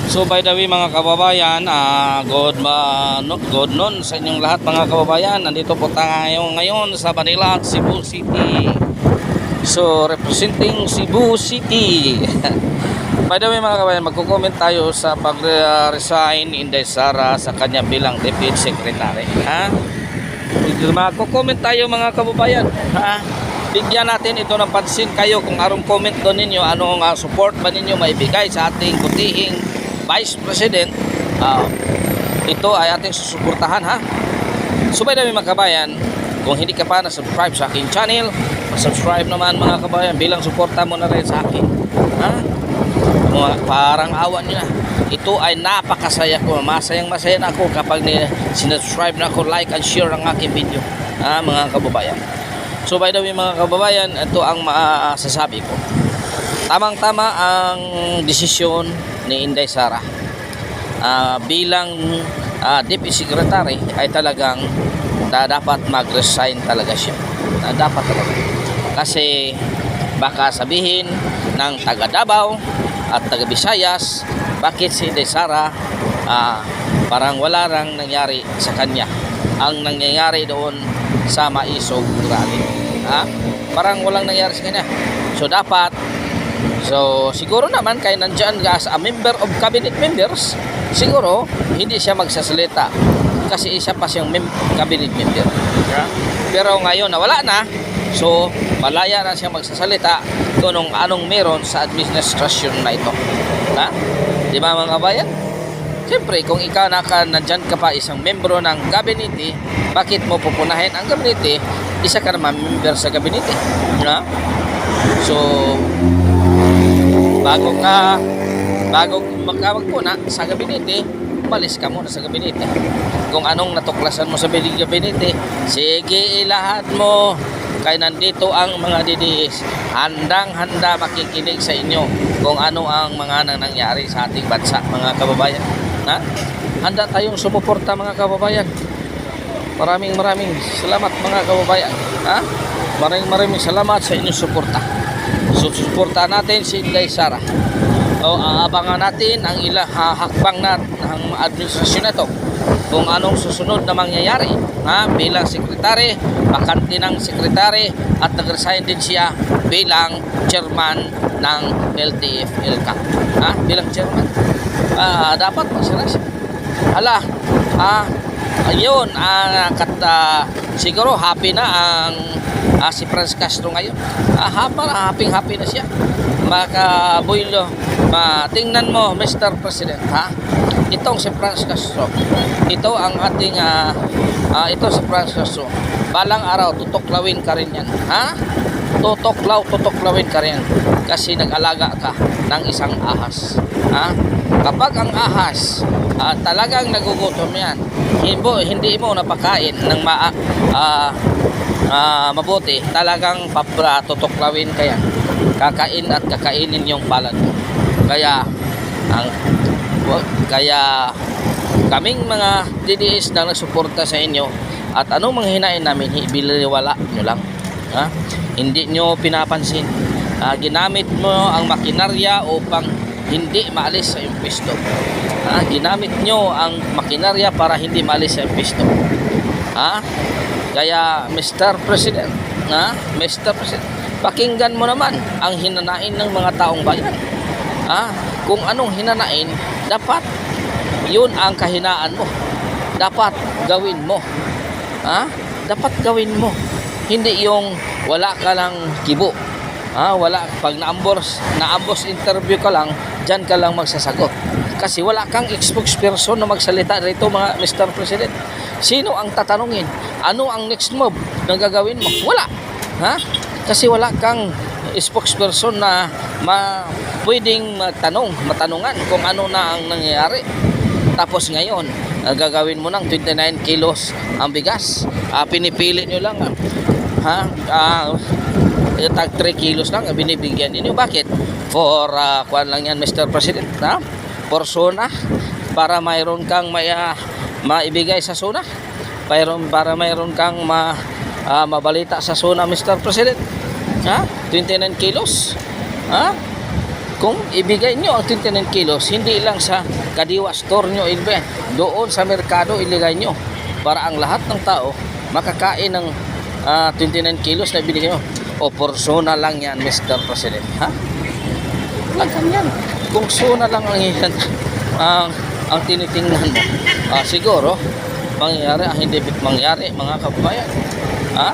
So by the way mga kababayan, good noon sa inyong lahat mga kababayan. Nandito po tayo ngayon sa Manila, Cebu City. So representing Cebu City. By the way mga kababayan, magko-comment tayo sa pag-resign ni Inday Sara sa kanya bilang Deputy Secretary. Magko-comment tayo mga kababayan. Bigyan natin ito ng pansin kayo kung anong comment doon ninyo, anong support ba ninyo maibigay sa ating butihing Vice President. Ito ay ating susuportahan ha. So by the way mga kabayan, kung hindi ka pa na-subscribe sa aking channel, subscribe naman mga kabayan bilang suporta mo na rin sa akin. Parang awan nyo na. Ito ay napakasaya ko. Masayang-masaya na ako kapag sinubscribe na ako, like and share ang aking video mga kababayan. So by the way mga kababayan, ito ang masasabi ko. Tamang-tama ang desisyon ni Inday Sara bilang Deputy Secretary ay talagang dapat mag-resign talaga siya. Dapat talaga. Kasi baka sabihin ng taga Davao at taga Visayas, bakit si Inday Sara parang wala rang nangyari sa kanya. Ang nangyayari doon sa Maisog Rally. Parang walang nangyari sa kanya. So siguro naman kay nandiyan as a member of cabinet members, siguro hindi siya magsasalita kasi isa pa siyang cabinet member. Pero ngayon nawala na, so malaya na siya magsasalita kung anong meron sa administrasyon na ito. Di ba mga kabayan? Siyempre kung ikaw nandyan ka pa isang membro ng gabinete, bakit mo pupunahin ang gabinete? Isa ka naman member sa gabinete. So bago magpuna sa gabinete, umalis ka muna sa gabinete. Kung anong natuklasan mo sa gabinete, sige ilahad mo. Kaya nandito ang mga DDS, handang-handa makikinig sa inyo kung ano ang mga nangyari sa ating bansa mga kababayan. Handa tayong sumuporta mga kababayan. Maraming salamat mga kababayan. Maraming salamat sa inyong suporta. So suportahan natin si Inday Sara. Aabangan natin ang ilang hakbang ng administrasyon na ito. Kung anong susunod na mangyayari bilang sekretary, bakante ng sekretary at nag-resign din siya bilang chairman ng LTF-LCAC. Bilang chairman. Dapat magsara siya. Ayun, siguro happy na ang si Franz Castro ngayon. Happy na siya. Makabuilo. Tingnan mo, Mr. President, itong si Franz Castro. Ito ang ating ito si Franz Castro. Balang araw, tutuklawin ka rin yan. Tutuklawin ka rin. Kasi nag-alaga ka ng isang ahas. Kapag ang ahas talagang nagugutom yan, hindi mo napakain ng mabuti, talagang tutuklawin ka yan. Kakain at kakainin yung palad mo. Kaya kaming mga DDS na nagsuporta sa inyo at anong manghinain namin, ibiliwala nyo lang. Hindi nyo pinapansin. Ginamit mo ang makinarya upang hindi maalis sa impisto. Ginamit nyo ang makinarya para hindi maalis sa impisto. Kaya Mr. President, pakinggan mo naman ang hinanain ng mga taong bayan. Kung anong hinanain, dapat yun ang kahinaan mo. Dapat gawin mo. Dapat gawin mo. Hindi yung wala ka lang kibo. Pag na-ambos interview ka lang, dyan ka lang magsasagot. Kasi wala kang spokesperson na magsalita rito mga Mr. President. Sino ang tatanungin? Ano ang next move na gagawin mo? Wala. Kasi wala kang spokesperson na pwedeng matanungan kung ano na ang nangyayari. Tapos ngayon, gagawin mo ng 29 kilos ang bigas. Pinipili nyo lang. Tag 3 kilos lang binibigyan ninyo. Bakit? For kuan lang yan Mr. President. For SONA. Para mayroon kang maibigay sa SONA. Para mayroon kang mabalita sa SONA Mr. President. 29 kilos. kung ibigay nyo ang 29 kilos, hindi lang sa Kadiwa store nyo, doon sa merkado iligay nyo para ang lahat ng tao makakain ng 29 kilos na ibigay nyo. O porsona lang yan, Mr. President. Ha? Wag yan. Kung sona lang ang yan, ang tinitingnan mo, siguro, mangyayari, hindi mangyari, mga kababayan. Ha?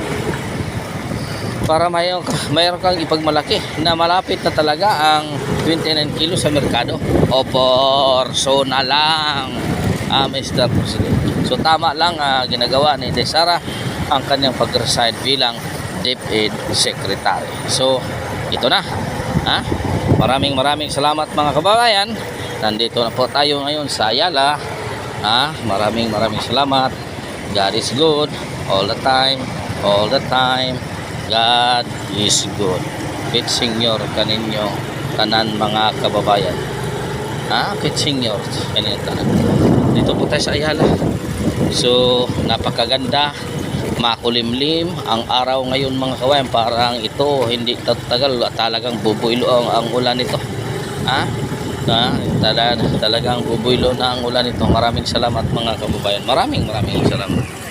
Para mayroon kang ipagmalaki na malapit na talaga ang 29 kilos sa merkado. O porsona lang, Mr. President. So tama lang ginagawa ni Desara ang kanyang pag-resign bilang DepEd Secretary. So ito na. Maraming salamat mga kababayan. Nandito na po tayo ngayon sa Ayala. Maraming salamat. God is good all the time. All the time. God is good. Kit Senior kaninyo tanan mga kababayan. Kit Senior kaninyo tanan. Dito po tayo sa Ayala. So napakaganda, makulimlim ang araw ngayon mga kababayan. Parang ito hindi tatagal, talagang bubuylo ang ulan nito. Talagang bubuylo na ang ulan nito. Maraming salamat mga kababayan. Maraming salamat.